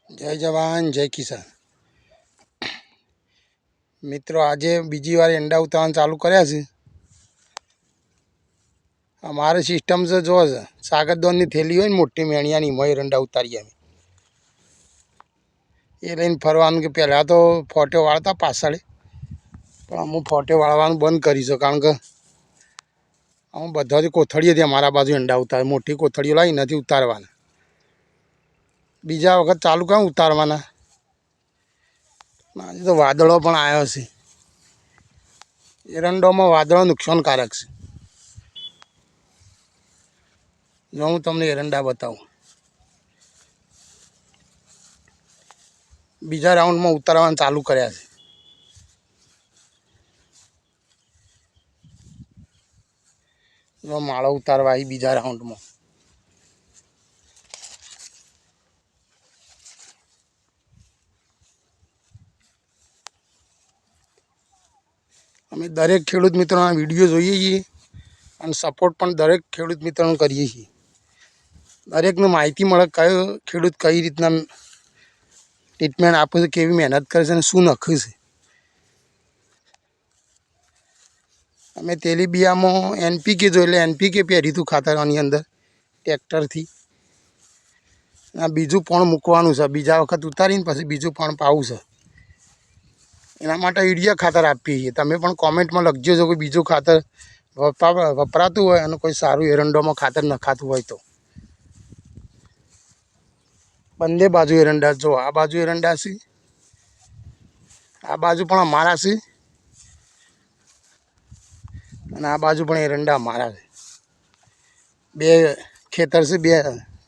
जय जवान जय किसान। मित्रों आज बीजी बार एंडा उतारवा चालू कर्या छे। अमारे सिस्टम से जो सागरदोन की थैली हो मोटी मेणिया मय एरंडा उतारीए अमे ए लईने फरवानुं के पहला तो फोटो वाळता पाछळ पण अमु फोटो वाळवानुं बंद करीशुं कारण के अमु बधाथी कोथळीएथी अमारा बाजू एंडा उतारे मोटी कोथळीओ लावी नथी उतारवाना। बीजा वखत चालू करूं उतारवाना। आज तो वादळो पण आव्यो छे। एरंडोमां वादळो नुकसानकारक छे। जो हूँ तमने एरंडा बताऊँ बीजा राउंड में उतारवानुं चालू कर्या छे। जो माळो उतारवा आई बीजा राउंड में अमे दरेक खेडूत मित्रोना विडियो जोईए छीए अने सपोर्ट पण दरेक खेडूत मित्रोने करीए छीए। दरेकने माहिती मळे कयो खेडूत कई रीतना ट्रीटमेंट आपे छे, केवी मेहनत करे छे अने शुं नखे छे। अमे तेलीबियामां एनपीके जोईए एटले एनपीके पेरीशुं खातर आनी अंदर ट्रेक्टरथी। आ बीजुं पण मूकवानुं छे। बीजा वखत उतारीने पछी बीजुं पण पावुं छे। एना माटे यूरिया खातर आपीए छीए। तमे पण कॉमेंटमां लखजो जो कोई बीजुं खातर वपरातुं होय अने कोई सारुं एरंडोमां खातर नखातुं होय तो। बंने बाजू एरंडा जो आ बाजू एरंडा छे, आ बाजू पण अमारा छे अने आ बाजू पण एरंडा अमारा छे। बे खेतर से बे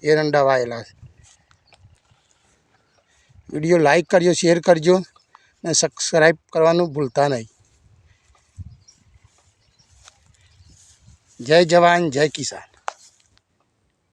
एरंडा वायेला छे। वीडियो लाइक करजो, शेर करजो ने सब्सक्राइब करवानुं भूलता नहीं। जय जवान जय किसान।